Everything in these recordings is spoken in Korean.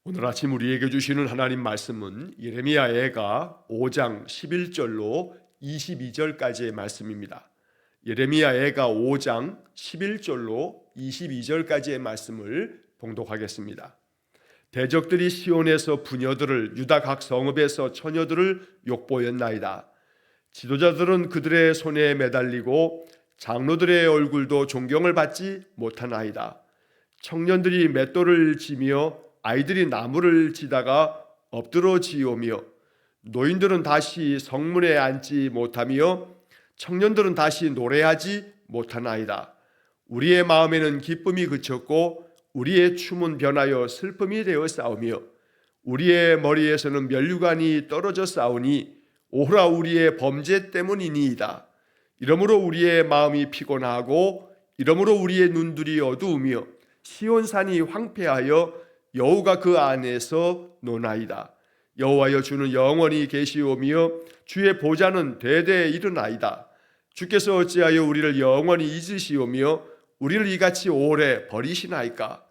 오늘 아침 우리에게 주시는 하나님 말씀은 예레미야 애가 5장 11절로 22절까지의 말씀입니다. 예레미야 애가 5장 11절로 22절까지의 말씀을 봉독하겠습니다. 대적들이 시온에서 부녀들을, 유다 각 성읍에서 처녀들을 욕보였나이다. 지도자들은 그들의 손에 매달리고 장로들의 얼굴도 존경을 받지 못하나이다. 청년들이 맷돌을 지며 아이들이 나무를 치다가 엎드러 지오며, 노인들은 다시 성문에 앉지 못하며 청년들은 다시 노래하지 못하나이다. 우리의 마음에는 기쁨이 그쳤고 우리의 춤은 변하여 슬픔이 되어 싸우며, 우리의 머리에서는 면류관이 떨어져 싸우니 오호라 우리의 범죄 때문이니이다. 이러므로 우리의 마음이 피곤하고 이러므로 우리의 눈들이 어두우며 시온산이 황폐하여 여호가 그 안에서 노나이다. 여호와여, 주는 영원히 계시오며 주의 보좌는 대대에 이르나이다. 주께서 어찌하여 우리를 영원히 잊으시오며 우리를 이같이 오래 버리시나이까?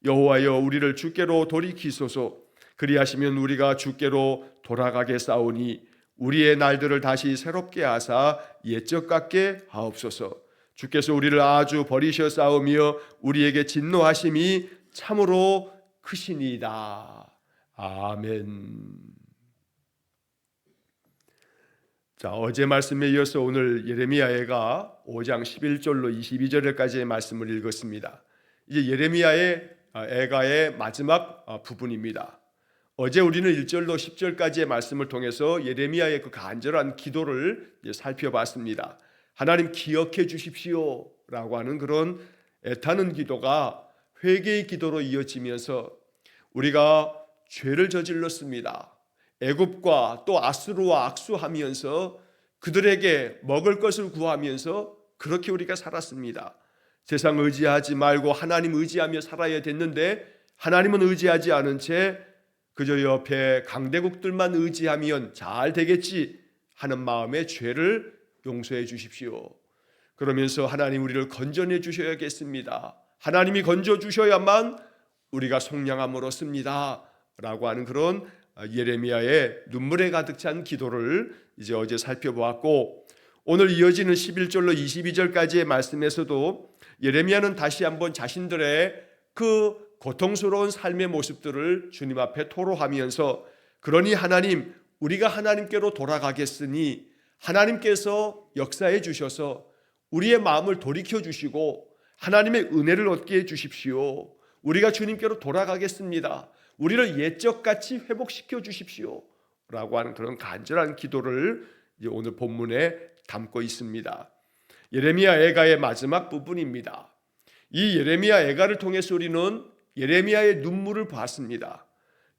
여호와여, 우리를 주께로 돌이키소서. 그리하시면 우리가 주께로 돌아가겠사오니 우리의 날들을 다시 새롭게 하사 옛적 같게 하옵소서. 주께서 우리를 아주 버리셨사오며 우리에게 진노하심이 참으로 크시니이다. 아멘. 자, 어제 말씀에 이어서 오늘 예레미야 애가 5장 11절로 22절까지의 말씀을 읽었습니다. 이제 예레미야의 애가의 마지막 부분입니다. 어제 우리는 1절로 10절까지의 말씀을 통해서 예레미야의 그 간절한 기도를 살펴봤습니다. 하나님 기억해 주십시오 라고 하는 그런 애타는 기도가 회개의 기도로 이어지면서 우리가 죄를 저질렀습니다. 애굽과 또 아수르와 악수하면서 그들에게 먹을 것을 구하면서 그렇게 우리가 살았습니다. 세상 의지하지 말고 하나님 의지하며 살아야 됐는데 하나님은 의지하지 않은 채 그저 옆에 강대국들만 의지하면 잘 되겠지 하는 마음의 죄를 용서해 주십시오. 그러면서 하나님 우리를 건져내 주셔야겠습니다. 하나님이 건져주셔야만 우리가 속량함을 얻습니다 라고 하는 그런 예레미야의 눈물에 가득 찬 기도를 이제 어제 살펴보았고, 오늘 이어지는 11절로 22절까지의 말씀에서도 예레미야는 다시 한번 자신들의 그 고통스러운 삶의 모습들을 주님 앞에 토로하면서, 그러니 하나님, 우리가 하나님께로 돌아가겠으니 하나님께서 역사해 주셔서 우리의 마음을 돌이켜 주시고 하나님의 은혜를 얻게 해 주십시오. 우리가 주님께로 돌아가겠습니다. 우리를 옛적같이 회복시켜 주십시오 라고 하는 그런 간절한 기도를 이제 오늘 본문에 담고 있습니다. 예레미야 애가의 마지막 부분입니다. 이 예레미야 애가를 통해서 우리는 예레미야의 눈물을 봤습니다.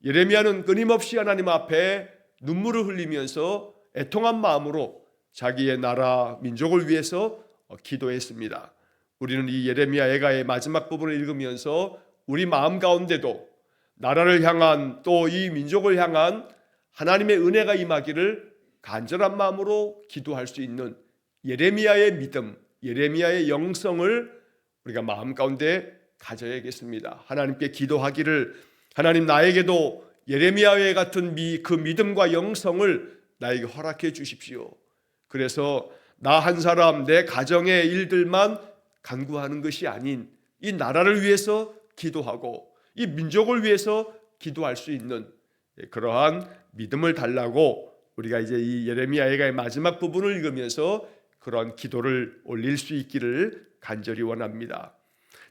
예레미야는 끊임없이 하나님 앞에 눈물을 흘리면서 애통한 마음으로 자기의 나라 민족을 위해서 기도했습니다. 우리는 이 예레미야 애가의 마지막 부분을 읽으면서 우리 마음 가운데도 나라를 향한 또 이 민족을 향한 하나님의 은혜가 임하기를 간절한 마음으로 기도할 수 있는 예레미야의 믿음, 예레미야의 영성을 우리가 마음 가운데 가져야겠습니다. 하나님께 기도하기를, 하나님 나에게도 예레미야와 같은 그 믿음과 영성을 나에게 허락해 주십시오. 그래서 나 한 사람 내 가정의 일들만 간구하는 것이 아닌 이 나라를 위해서 기도하고 이 민족을 위해서 기도할 수 있는 그러한 믿음을 달라고 우리가 이제 이 예레미야 애가의 마지막 부분을 읽으면서 그런 기도를 올릴 수 있기를 간절히 원합니다.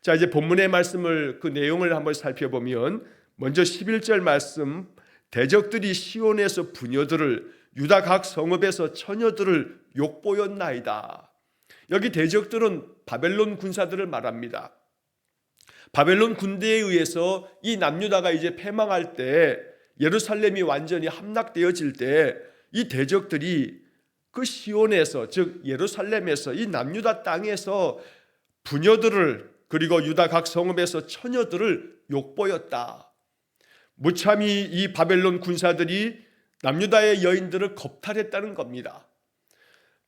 자, 이제 본문의 말씀을 그 내용을 한번 살펴보면, 먼저 11절 말씀, 대적들이 시온에서 부녀들을, 유다 각 성읍에서 처녀들을 욕보였나이다. 여기 대적들은 바벨론 군사들을 말합니다. 바벨론 군대에 의해서 이 남유다가 이제 패망할 때, 예루살렘이 완전히 함락되어질 때 이 대적들이 그 시온에서, 즉 예루살렘에서, 이 남유다 땅에서 부녀들을, 그리고 유다 각 성읍에서 처녀들을 욕보였다. 무참히 이 바벨론 군사들이 남유다의 여인들을 겁탈했다는 겁니다.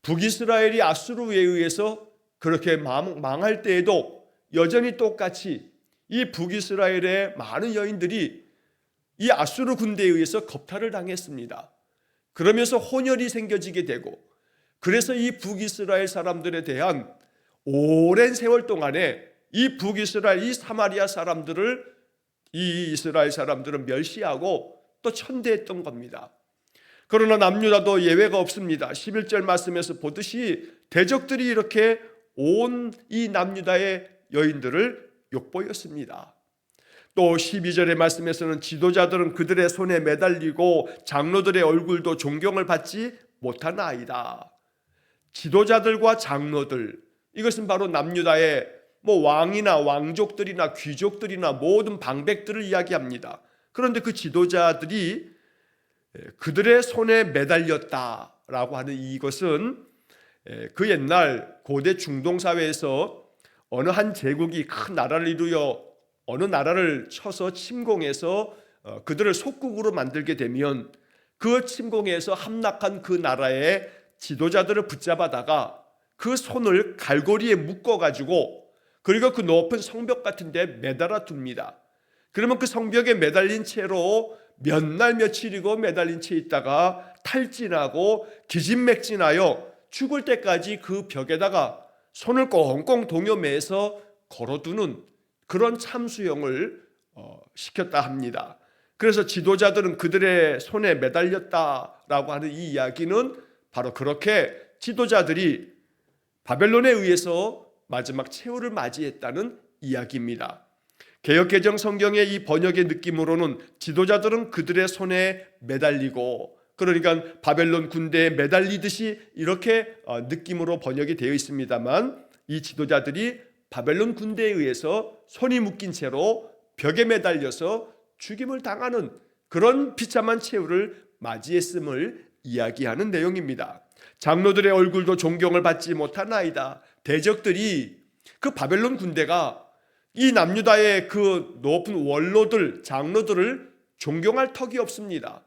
북이스라엘이 아수르에 의해서 그렇게 망할 때에도 여전히 똑같이 이 북이스라엘의 많은 여인들이 이 아수르 군대에 의해서 겁탈을 당했습니다. 그러면서 혼혈이 생겨지게 되고, 그래서 이 북이스라엘 사람들에 대한 오랜 세월 동안에 이 북이스라엘, 이 사마리아 사람들을 이 이스라엘 사람들은 멸시하고 또 천대했던 겁니다. 그러나 남유다도 예외가 없습니다. 11절 말씀에서 보듯이 대적들이 이렇게 온 이 남유다의 여인들을 욕보였습니다. 또 12절의 말씀에서는 지도자들은 그들의 손에 매달리고 장로들의 얼굴도 존경을 받지 못하나이다. 지도자들과 장로들, 이것은 바로 남유다의 왕이나 왕족들이나 귀족들이나 모든 방백들을 이야기합니다. 그런데 그 지도자들이 그들의 손에 매달렸다라고 하는 이것은 그 옛날 고대 중동 사회에서 어느 한 제국이 큰 나라를 이루어 어느 나라를 쳐서 침공해서 그들을 속국으로 만들게 되면 그 침공에서 함락한 그 나라의 지도자들을 붙잡아다가 그 손을 갈고리에 묶어가지고 그리고 그 높은 성벽 같은 데 매달아 둡니다. 그러면 그 성벽에 매달린 채로 몇 날 며칠이고 매달린 채 있다가 탈진하고 기진맥진하여 죽을 때까지 그 벽에다가 손을 꽁꽁 동여매서 걸어두는 그런 참수형을 시켰다 합니다. 그래서 지도자들은 그들의 손에 매달렸다라고 하는 이 이야기는 바로 그렇게 지도자들이 바벨론에 의해서 마지막 최후를 맞이했다는 이야기입니다. 개역개정 성경의 이 번역의 느낌으로는 지도자들은 그들의 손에 매달리고, 그러니까 바벨론 군대에 매달리듯이 이렇게 느낌으로 번역이 되어 있습니다만, 이 지도자들이 바벨론 군대에 의해서 손이 묶인 채로 벽에 매달려서 죽임을 당하는 그런 비참한 최후를 맞이했음을 이야기하는 내용입니다. 장로들의 얼굴도 존경을 받지 못하나이다. 대적들이 그 바벨론 군대가 이 남유다의 그 높은 원로들, 장로들을 존경할 턱이 없습니다.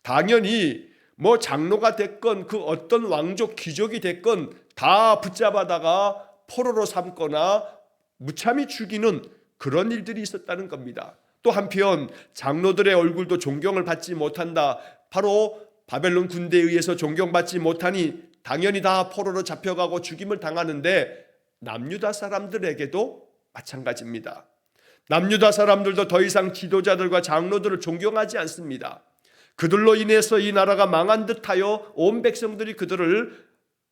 당연히 장로가 됐건 그 어떤 왕족 귀족이 됐건 다 붙잡아다가 포로로 삼거나 무참히 죽이는 그런 일들이 있었다는 겁니다. 또 한편 장로들의 얼굴도 존경을 받지 못한다. 바로 바벨론 군대에 의해서 존경받지 못하니 당연히 다 포로로 잡혀가고 죽임을 당하는데 남유다 사람들에게도 마찬가지입니다. 남유다 사람들도 더 이상 지도자들과 장로들을 존경하지 않습니다. 그들로 인해서 이 나라가 망한 듯하여 온 백성들이 그들을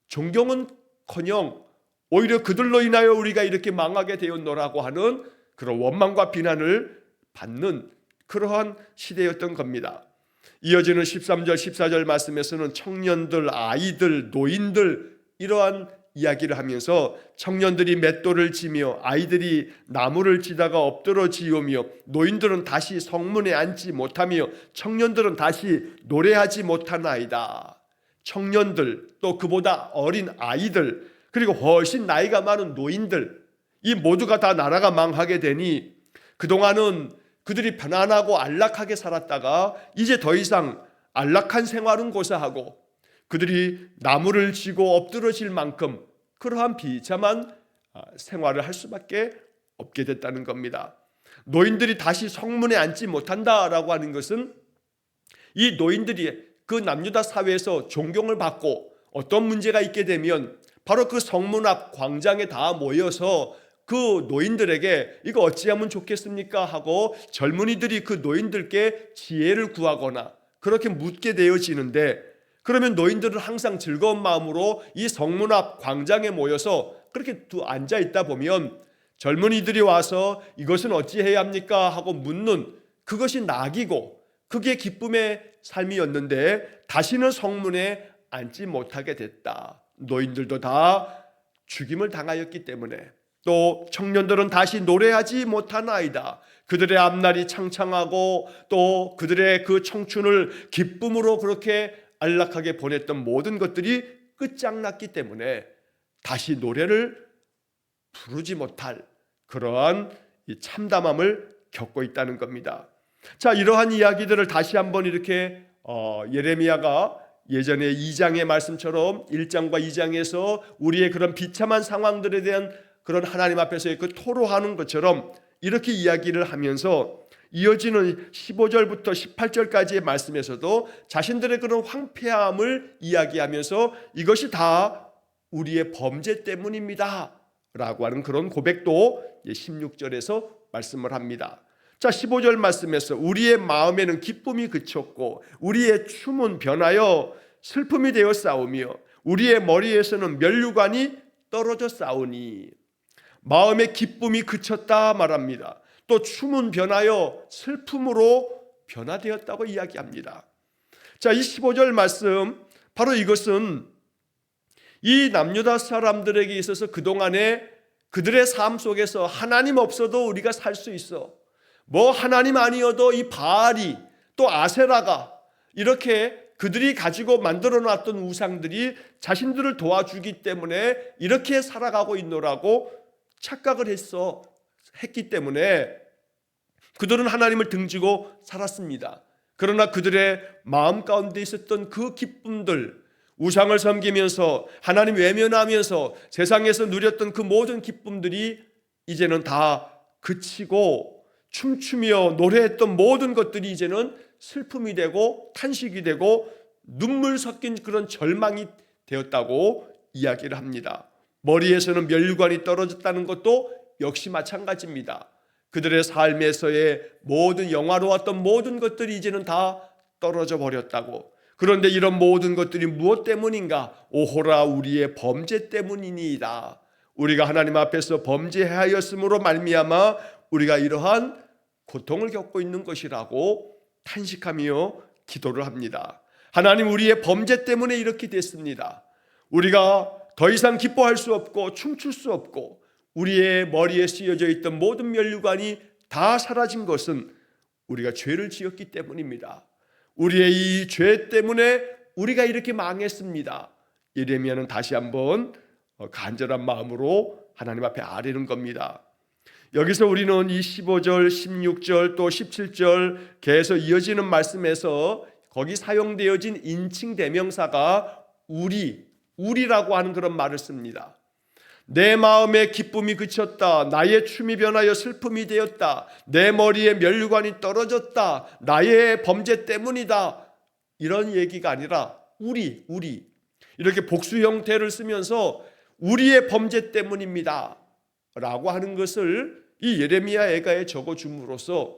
존경은커녕 오히려 그들로 인하여 우리가 이렇게 망하게 되었노라고 하는 그런 원망과 비난을 받는 그러한 시대였던 겁니다. 이어지는 13절 14절 말씀에서는 청년들, 아이들, 노인들 이러한 이야기를 하면서 청년들이 맷돌을 지며 아이들이 나무를 지다가 엎드러 지우며 노인들은 다시 성문에 앉지 못하며 청년들은 다시 노래하지 못하나이다. 청년들, 또 그보다 어린 아이들, 그리고 훨씬 나이가 많은 노인들, 이 모두가 다 나라가 망하게 되니 그동안은 그들이 편안하고 안락하게 살았다가 이제 더 이상 안락한 생활은 고사하고 그들이 나무를 지고 엎드러질 만큼 그러한 비참한 생활을 할 수밖에 없게 됐다는 겁니다. 노인들이 다시 성문에 앉지 못한다라고 하는 것은 이 노인들이 그 남유다 사회에서 존경을 받고 어떤 문제가 있게 되면 바로 그 성문 앞 광장에 다 모여서 그 노인들에게 이거 어찌하면 좋겠습니까 하고 젊은이들이 그 노인들께 지혜를 구하거나 그렇게 묻게 되어지는데, 그러면 노인들은 항상 즐거운 마음으로 이 성문 앞 광장에 모여서 그렇게 앉아 있다 보면 젊은이들이 와서 이것은 어찌해야 합니까 하고 묻는 그것이 낙이고 그게 기쁨의 삶이었는데 다시는 성문에 앉지 못하게 됐다. 노인들도 다 죽임을 당하였기 때문에, 또 청년들은 다시 노래하지 못하나이다. 그들의 앞날이 창창하고 또 그들의 그 청춘을 기쁨으로 그렇게 안락하게 보냈던 모든 것들이 끝장났기 때문에 다시 노래를 부르지 못할 그러한 이 참담함을 겪고 있다는 겁니다. 자, 이러한 이야기들을 다시 한번 이렇게 예레미야가 예전에 2장의 말씀처럼 1장과 2장에서 우리의 그런 비참한 상황들에 대한 그런 하나님 앞에서의 그 토로하는 것처럼 이렇게 이야기를 하면서 이어지는 15절부터 18절까지의 말씀에서도 자신들의 그런 황폐함을 이야기하면서 이것이 다 우리의 범죄 때문입니다 라고 하는 그런 고백도 16절에서 말씀을 합니다. 자, 15절 말씀에서 우리의 마음에는 기쁨이 그쳤고 우리의 춤은 변하여 슬픔이 되어 싸우며 우리의 머리에서는 면류관이 떨어져 싸우니, 마음의 기쁨이 그쳤다 말합니다. 또 춤은 변하여 슬픔으로 변화되었다고 이야기합니다. 자, 이 15절 말씀, 바로 이것은 이 남유다 사람들에게 있어서 그동안에 그들의 삶 속에서 하나님 없어도 우리가 살 수 있어, 뭐 하나님 아니어도 이 바알이 또 아세라가 이렇게 그들이 가지고 만들어 놨던 우상들이 자신들을 도와주기 때문에 이렇게 살아가고 있노라고 착각을 했기 때문에 그들은 하나님을 등지고 살았습니다. 그러나 그들의 마음 가운데 있었던 그 기쁨들, 우상을 섬기면서 하나님 외면하면서 세상에서 누렸던 그 모든 기쁨들이 이제는 다 그치고 춤추며 노래했던 모든 것들이 이제는 슬픔이 되고 탄식이 되고 눈물 섞인 그런 절망이 되었다고 이야기를 합니다. 머리에서는 면류관이 떨어졌다는 것도 역시 마찬가지입니다. 그들의 삶에서의 모든 영화로웠던 모든 것들이 이제는 다 떨어져 버렸다고. 그런데 이런 모든 것들이 무엇 때문인가? 오호라 우리의 범죄 때문이니이다. 우리가 하나님 앞에서 범죄하였으므로 말미암아 우리가 이러한 고통을 겪고 있는 것이라고 탄식하며 기도를 합니다. 하나님, 우리의 범죄 때문에 이렇게 됐습니다. 우리가 더 이상 기뻐할 수 없고 춤출 수 없고 우리의 머리에 씌어져 있던 모든 면류관이 다 사라진 것은 우리가 죄를 지었기 때문입니다. 우리의 이 죄 때문에 우리가 이렇게 망했습니다. 예레미야는 다시 한번 간절한 마음으로 하나님 앞에 아뢰는 겁니다. 여기서 우리는 이 15절, 16절 또 17절 계속 이어지는 말씀에서 거기 사용되어진 인칭 대명사가 우리라고 하는 그런 말을 씁니다. 내 마음에 기쁨이 그쳤다. 나의 춤이 변하여 슬픔이 되었다. 내 머리에 면류관이 떨어졌다. 나의 범죄 때문이다. 이런 얘기가 아니라 우리 이렇게 복수 형태를 쓰면서 우리의 범죄 때문입니다 라고 하는 것을 이 예레미야 애가에 적어줌으로써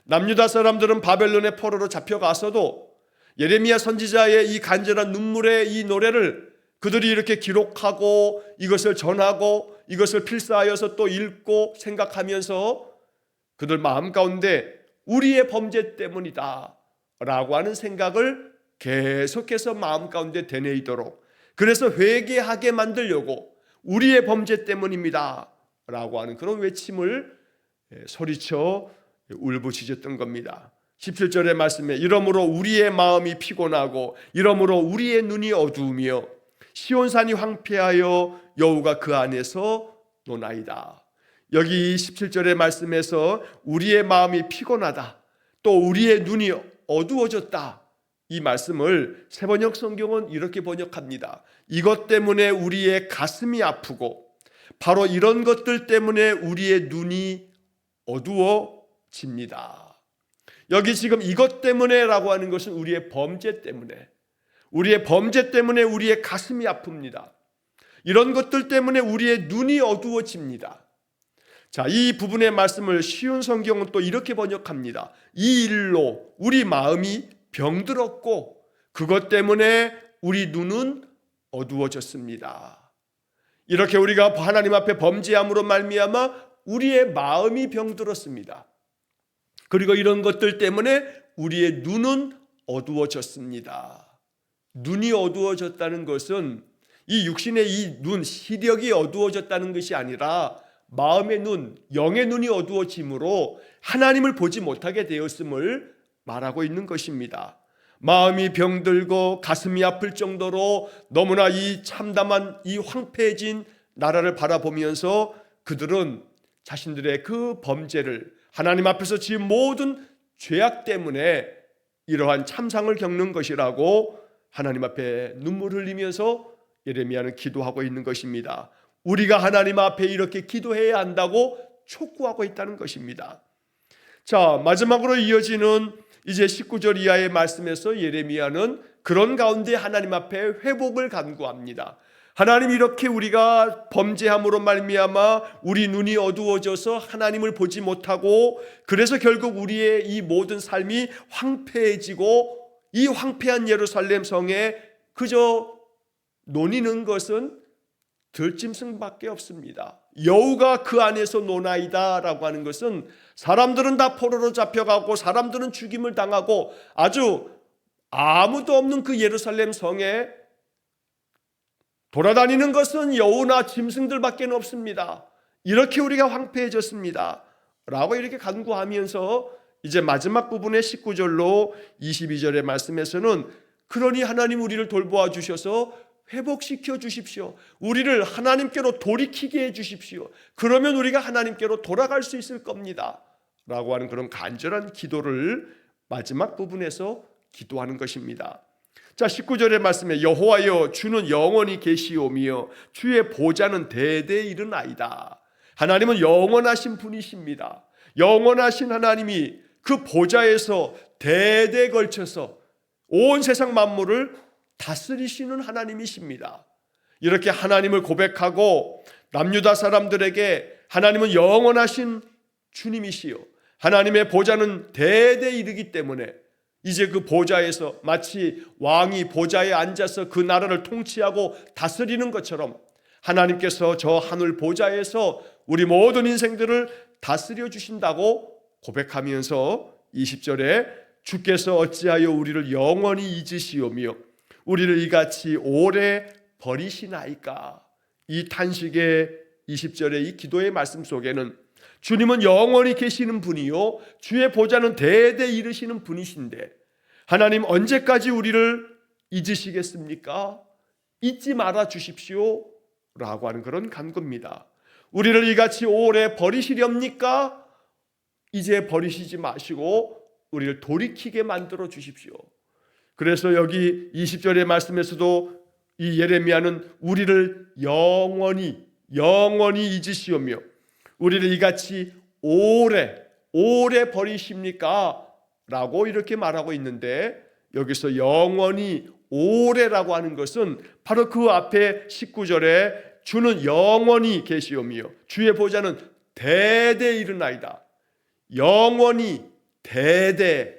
남유다 사람들은 바벨론의 포로로 잡혀가서도 예레미야 선지자의 이 간절한 눈물의 이 노래를 그들이 이렇게 기록하고 이것을 전하고 이것을 필사하여서 또 읽고 생각하면서 그들 마음 가운데 우리의 범죄 때문이다 라고 하는 생각을 계속해서 마음 가운데 되뇌이도록, 그래서 회개하게 만들려고 우리의 범죄 때문입니다 라고 하는 그런 외침을 소리쳐 울부짖었던 겁니다. 17절의 말씀에 이러므로 우리의 마음이 피곤하고 이러므로 우리의 눈이 어두우며 시온산이 황폐하여 여호가 그 안에서 노나이다. 여기 17절의 말씀에서 우리의 마음이 피곤하다, 또 우리의 눈이 어두워졌다, 이 말씀을 새번역 성경은 이렇게 번역합니다. 이것 때문에 우리의 가슴이 아프고 바로 이런 것들 때문에 우리의 눈이 어두워집니다. 여기 지금 이것 때문에라고 하는 것은 우리의 범죄 때문에, 우리의 범죄 때문에 우리의 가슴이 아픕니다. 이런 것들 때문에 우리의 눈이 어두워집니다. 자, 이 부분의 말씀을 쉬운 성경은 또 이렇게 번역합니다. 이 일로 우리 마음이 병들었고 그것 때문에 우리 눈은 어두워졌습니다. 이렇게 우리가 하나님 앞에 범죄함으로 말미암아 우리의 마음이 병들었습니다. 그리고 이런 것들 때문에 우리의 눈은 어두워졌습니다. 눈이 어두워졌다는 것은 이 육신의 이 눈, 시력이 어두워졌다는 것이 아니라 마음의 눈, 영의 눈이 어두워짐으로 하나님을 보지 못하게 되었음을 말하고 있는 것입니다. 마음이 병들고 가슴이 아플 정도로 너무나 이 참담한 이 황폐해진 나라를 바라보면서 그들은 자신들의 그 범죄를, 하나님 앞에서 지은 모든 죄악 때문에 이러한 참상을 겪는 것이라고 하나님 앞에 눈물 흘리면서 예레미야는 기도하고 있는 것입니다. 우리가 하나님 앞에 이렇게 기도해야 한다고 촉구하고 있다는 것입니다. 자, 마지막으로 이어지는 이제 19절 이하의 말씀에서 예레미야는 그런 가운데 하나님 앞에 회복을 간구합니다. 하나님, 이렇게 우리가 범죄함으로 말미암아 우리 눈이 어두워져서 하나님을 보지 못하고, 그래서 결국 우리의 이 모든 삶이 황폐해지고, 이 황폐한 예루살렘 성에 그저 논이는 것은 들짐승밖에 없습니다. 여우가 그 안에서 노나이다 라고 하는 것은 사람들은 다 포로로 잡혀가고 사람들은 죽임을 당하고 아주 아무도 없는 그 예루살렘 성에 돌아다니는 것은 여우나 짐승들밖에 없습니다. 이렇게 우리가 황폐해졌습니다 라고 이렇게 간구하면서 이제 마지막 부분의 19절로 22절의 말씀에서는 그러니 하나님 우리를 돌보아 주셔서 회복시켜 주십시오. 우리를 하나님께로 돌이키게 해 주십시오. 그러면 우리가 하나님께로 돌아갈 수 있을 겁니다 라고 하는 그런 간절한 기도를 마지막 부분에서 기도하는 것입니다. 자, 19절의 말씀에 여호와여 주는 영원히 계시오며 주의 보좌는 대대 이르나이다. 하나님은 영원하신 분이십니다. 영원하신 하나님이 그 보좌에서 대대에 걸쳐서 온 세상 만물을 다스리시는 하나님이십니다. 이렇게 하나님을 고백하고 남유다 사람들에게 하나님은 영원하신 주님이시요 하나님의 보좌는 대대에 이르기 때문에 이제 그 보좌에서 마치 왕이 보좌에 앉아서 그 나라를 통치하고 다스리는 것처럼 하나님께서 저 하늘 보좌에서 우리 모든 인생들을 다스려 주신다고 고백하면서 20절에 주께서 어찌하여 우리를 영원히 잊으시오며 우리를 이같이 오래 버리시나이까. 이 탄식의 20절의 이 기도의 말씀 속에는 주님은 영원히 계시는 분이요 주의 보좌는 대대 이르시는 분이신데 하나님 언제까지 우리를 잊으시겠습니까? 잊지 말아 주십시오 라고 하는 그런 간구입니다. 우리를 이같이 오래 버리시렵니까? 이제 버리시지 마시고 우리를 돌이키게 만들어 주십시오. 그래서 여기 20절의 말씀에서도 이 예레미야는 우리를 영원히 잊으시오며 우리를 이같이 오래 버리십니까? 라고 이렇게 말하고 있는데 여기서 영원히 오래라고 하는 것은 바로 그 앞에 19절에 주는 영원히 계시오며 주의 보좌는 대대 이르나이다. 영원히 대대,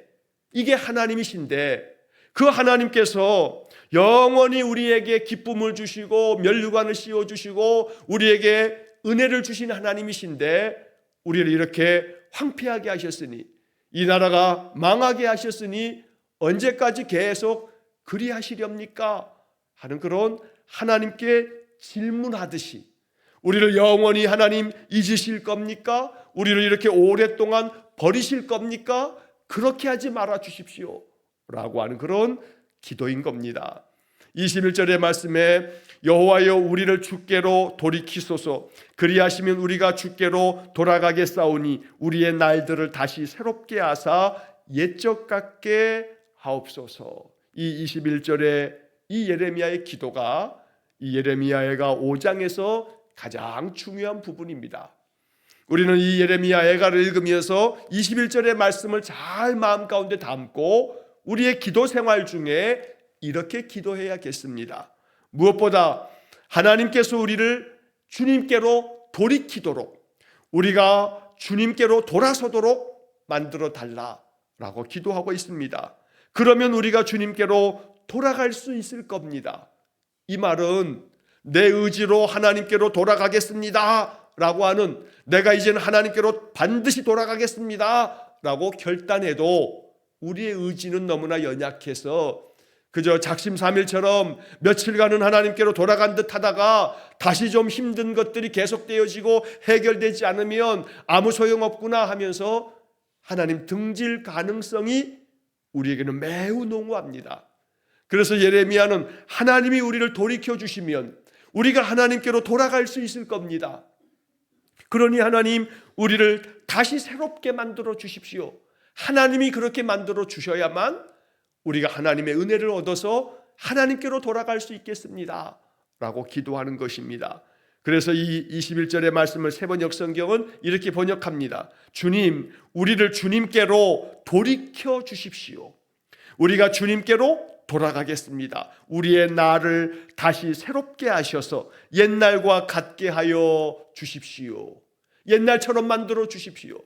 이게 하나님이신데 그 하나님께서 영원히 우리에게 기쁨을 주시고 면류관을 씌워주시고 우리에게 은혜를 주신 하나님이신데 우리를 이렇게 황폐하게 하셨으니, 이 나라가 망하게 하셨으니 언제까지 계속 그리하시렵니까? 하는 그런 하나님께 질문하듯이 우리를 영원히 하나님 잊으실 겁니까? 우리를 이렇게 오랫동안 버리실 겁니까? 그렇게 하지 말아 주십시오 라고 하는 그런 기도인 겁니다. 21절의 말씀에 여호와여 우리를 주께로 돌이키소서 그리하시면 우리가 주께로 돌아가겠사오니 우리의 날들을 다시 새롭게 하사 옛적 같게 하옵소서. 이 21절의 이 예레미야의 기도가 이 예레미야애가 5장에서 가장 중요한 부분입니다. 우리는 이 예레미야애가를 읽으면서 21절의 말씀을 잘 마음 가운데 담고 우리의 기도 생활 중에 이렇게 기도해야겠습니다. 무엇보다 하나님께서 우리를 주님께로 돌이키도록, 우리가 주님께로 돌아서도록 만들어 달라라고 기도하고 있습니다. 그러면 우리가 주님께로 돌아갈 수 있을 겁니다. 이 말은 내 의지로 하나님께로 돌아가겠습니다 라고 하는, 내가 이제는 하나님께로 반드시 돌아가겠습니다 라고 결단해도 우리의 의지는 너무나 연약해서 그저 작심삼일처럼 며칠간은 하나님께로 돌아간 듯 하다가 다시 좀 힘든 것들이 계속되어지고 해결되지 않으면 아무 소용없구나 하면서 하나님 등질 가능성이 우리에게는 매우 농후합니다. 그래서 예레미야는 하나님이 우리를 돌이켜 주시면 우리가 하나님께로 돌아갈 수 있을 겁니다. 그러니 하나님 우리를 다시 새롭게 만들어 주십시오. 하나님이 그렇게 만들어 주셔야만 우리가 하나님의 은혜를 얻어서 하나님께로 돌아갈 수 있겠습니다 라고 기도하는 것입니다. 그래서 이 21절의 말씀을 세번역 성경은 이렇게 번역합니다. 주님, 우리를 주님께로 돌이켜 주십시오. 우리가 주님께로 돌아가겠습니다. 우리의 날을 다시 새롭게 하셔서 옛날과 같게 하여 주십시오. 옛날처럼 만들어 주십시오.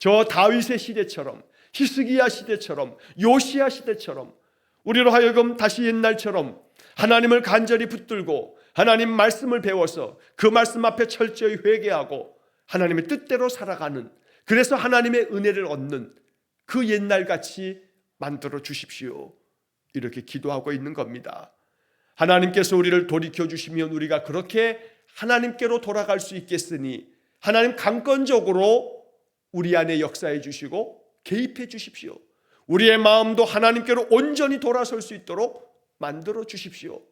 저 다윗의 시대처럼, 히스기야 시대처럼, 요시야 시대처럼 우리로 하여금 다시 옛날처럼 하나님을 간절히 붙들고 하나님 말씀을 배워서 그 말씀 앞에 철저히 회개하고 하나님의 뜻대로 살아가는, 그래서 하나님의 은혜를 얻는 그 옛날같이 만들어 주십시오. 이렇게 기도하고 있는 겁니다. 하나님께서 우리를 돌이켜 주시면 우리가 그렇게 하나님께로 돌아갈 수 있겠으니 하나님 강권적으로 우리 안에 역사해 주시고 개입해 주십시오. 우리의 마음도 하나님께로 온전히 돌아설 수 있도록 만들어 주십시오.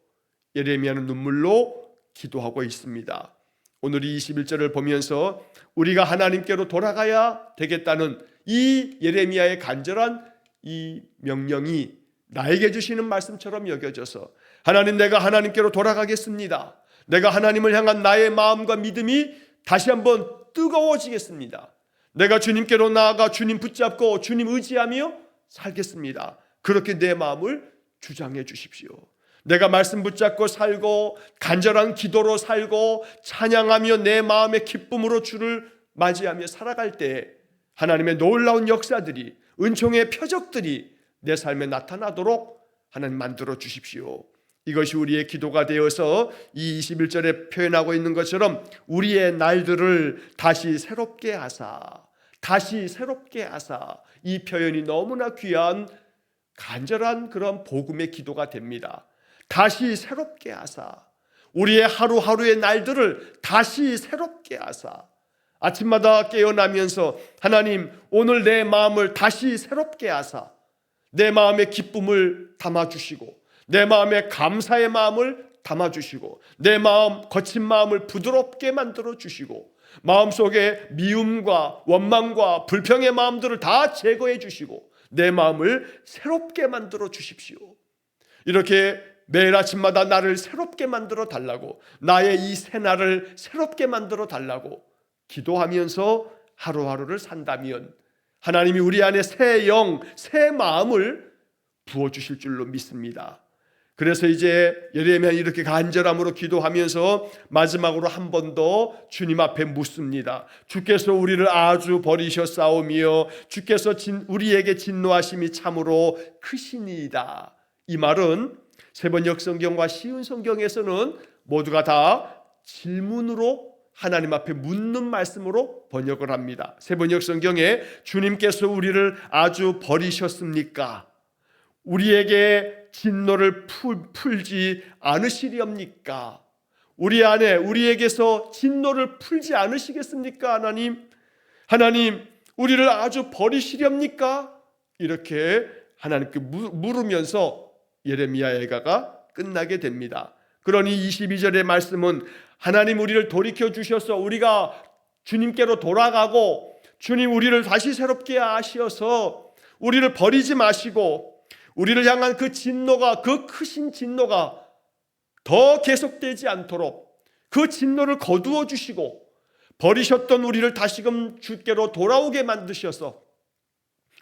예레미야는 눈물로 기도하고 있습니다. 오늘 이 21절을 보면서 우리가 하나님께로 돌아가야 되겠다는 이 예레미야의 간절한 이 명령이 나에게 주시는 말씀처럼 여겨져서, 하나님, 내가 하나님께로 돌아가겠습니다. 내가 하나님을 향한 나의 마음과 믿음이 다시 한번 뜨거워지겠습니다. 내가 주님께로 나아가 주님 붙잡고 주님 의지하며 살겠습니다. 그렇게 내 마음을 주장해 주십시오. 내가 말씀 붙잡고 살고 간절한 기도로 살고 찬양하며 내 마음의 기쁨으로 주를 맞이하며 살아갈 때 하나님의 놀라운 역사들이, 은총의 표적들이 내 삶에 나타나도록 하나님 만들어 주십시오. 이것이 우리의 기도가 되어서 이 21절에 표현하고 있는 것처럼 우리의 날들을 다시 새롭게 하사, 다시 새롭게 하사, 이 표현이 너무나 귀한 간절한 그런 복음의 기도가 됩니다. 다시 새롭게 하사, 우리의 하루하루의 날들을 다시 새롭게 하사, 아침마다 깨어나면서 하나님, 오늘 내 마음을 다시 새롭게 하사 내 마음의 기쁨을 담아주시고 내 마음의 감사의 마음을 담아주시고 내 마음, 거친 마음을 부드럽게 만들어주시고 마음속에 미움과 원망과 불평의 마음들을 다 제거해 주시고 내 마음을 새롭게 만들어 주십시오. 이렇게 매일 아침마다 나를 새롭게 만들어 달라고, 나의 이 새날을 새롭게 만들어 달라고 기도하면서 하루하루를 산다면 하나님이 우리 안에 새 영, 새 마음을 부어주실 줄로 믿습니다. 그래서 이제 예레미야는 이렇게 간절함으로 기도하면서 마지막으로 한 번 더 주님 앞에 묻습니다. 주께서 우리를 아주 버리셨사오며 주께서 우리에게 진노하심이 참으로 크시니이다. 이 말은 세번역 성경과 시은 성경에서는 모두가 다 질문으로 하나님 앞에 묻는 말씀으로 번역을 합니다. 세번역 성경에 주님께서 우리를 아주 버리셨습니까? 우리에게 진노를 풀지 않으시렵니까? 우리 안에 우리에게서 진노를 풀지 않으시겠습니까? 하나님 우리를 아주 버리시렵니까? 이렇게 하나님께 물으면서 예레미야 애가가 끝나게 됩니다. 그러니 22절의 말씀은 하나님 우리를 돌이켜 주셔서 우리가 주님께로 돌아가고 주님 우리를 다시 새롭게 하셔서 우리를 버리지 마시고 우리를 향한 그 진노가, 그 크신 진노가 더 계속되지 않도록 그 진노를 거두어 주시고 버리셨던 우리를 다시금 주께로 돌아오게 만드셔서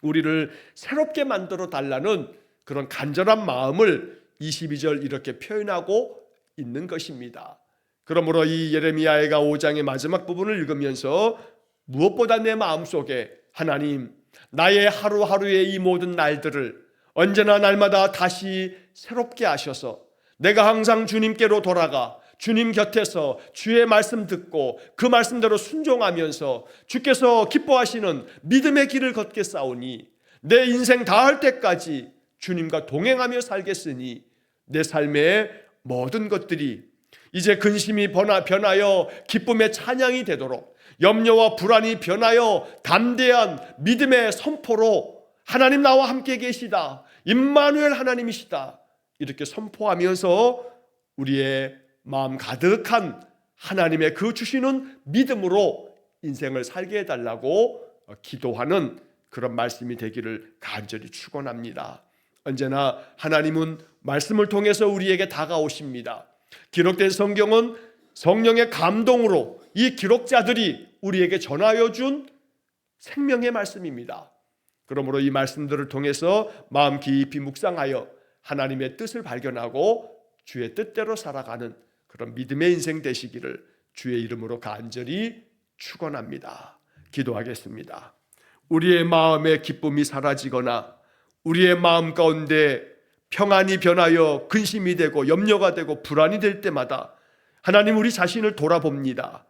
우리를 새롭게 만들어 달라는 그런 간절한 마음을 22절 이렇게 표현하고 있는 것입니다. 그러므로 이 예레미야가 5장의 마지막 부분을 읽으면서 무엇보다 내 마음속에 하나님, 나의 하루하루의 이 모든 날들을 언제나 날마다 다시 새롭게 하셔서 내가 항상 주님께로 돌아가 주님 곁에서 주의 말씀 듣고 그 말씀대로 순종하면서 주께서 기뻐하시는 믿음의 길을 걷겠사오니 내 인생 다할 때까지 주님과 동행하며 살겠으니 내 삶의 모든 것들이 이제 근심이 변하여 기쁨의 찬양이 되도록 염려와 불안이 변하여 담대한 믿음의 선포로 하나님 나와 함께 계시다, 임마누엘 하나님이시다, 이렇게 선포하면서 우리의 마음 가득한 하나님의 그 주시는 믿음으로 인생을 살게 해달라고 기도하는 그런 말씀이 되기를 간절히 축원합니다. 언제나 하나님은 말씀을 통해서 우리에게 다가오십니다. 기록된 성경은 성령의 감동으로 이 기록자들이 우리에게 전하여 준 생명의 말씀입니다. 그러므로 이 말씀들을 통해서 마음 깊이 묵상하여 하나님의 뜻을 발견하고 주의 뜻대로 살아가는 그런 믿음의 인생 되시기를 주의 이름으로 간절히 축원합니다. 기도하겠습니다. 우리의 마음의 기쁨이 사라지거나 우리의 마음 가운데 평안이 변하여 근심이 되고 염려가 되고 불안이 될 때마다 하나님, 우리 자신을 돌아봅니다.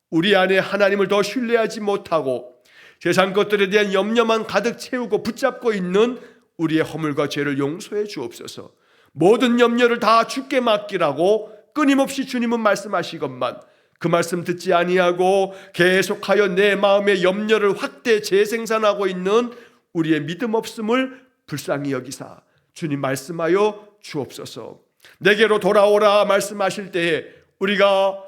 우리 안에 하나님을 더 신뢰하지 못하고 세상 것들에 대한 염려만 가득 채우고 붙잡고 있는 우리의 허물과 죄를 용서해 주옵소서. 모든 염려를 다 주께 맡기라고 끊임없이 주님은 말씀하시건만 그 말씀 듣지 아니하고 계속하여 내 마음의 염려를 확대 재생산하고 있는 우리의 믿음 없음을 불쌍히 여기사 주님 말씀하여 주옵소서. 내게로 돌아오라 말씀하실 때에 우리가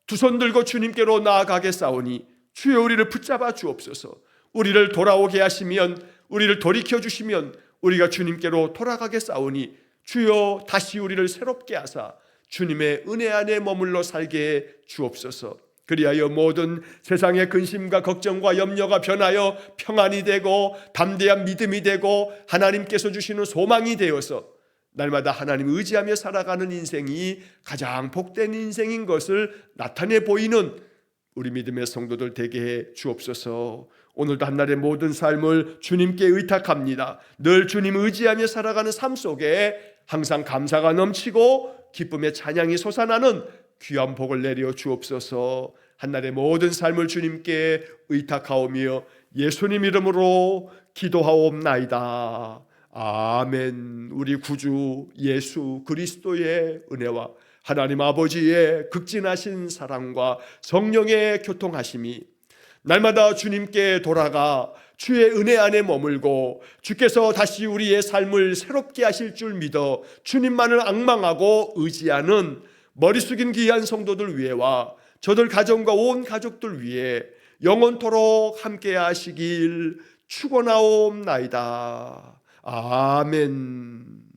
두 손 들고 주님께로 나아가겠사오니 주여 우리를 붙잡아 주옵소서. 우리를 돌아오게 하시면, 우리를 돌이켜 주시면 우리가 주님께로 돌아가겠사오니 주여 다시 우리를 새롭게 하사 주님의 은혜 안에 머물러 살게 해 주옵소서. 그리하여 모든 세상의 근심과 걱정과 염려가 변하여 평안이 되고 담대한 믿음이 되고 하나님께서 주시는 소망이 되어서 날마다 하나님 의지하며 살아가는 인생이 가장 복된 인생인 것을 나타내 보이는 우리 믿음의 성도들 되게 해 주옵소서. 오늘도 한날의 모든 삶을 주님께 의탁합니다. 늘 주님 의지하며 살아가는 삶 속에 항상 감사가 넘치고 기쁨의 찬양이 솟아나는 귀한 복을 내려 주옵소서. 한날의 모든 삶을 주님께 의탁하오며 예수님 이름으로 기도하옵나이다. 아멘. 우리 구주 예수 그리스도의 은혜와 하나님 아버지의 극진하신 사랑과 성령의 교통하심이 날마다 주님께 돌아가 주의 은혜 안에 머물고 주께서 다시 우리의 삶을 새롭게 하실 줄 믿어 주님만을 앙망하고 의지하는 머리 숙인 귀한 성도들 위에와 저들 가정과 온 가족들 위해 영원토록 함께 하시길 축원하옵나이다. 아멘.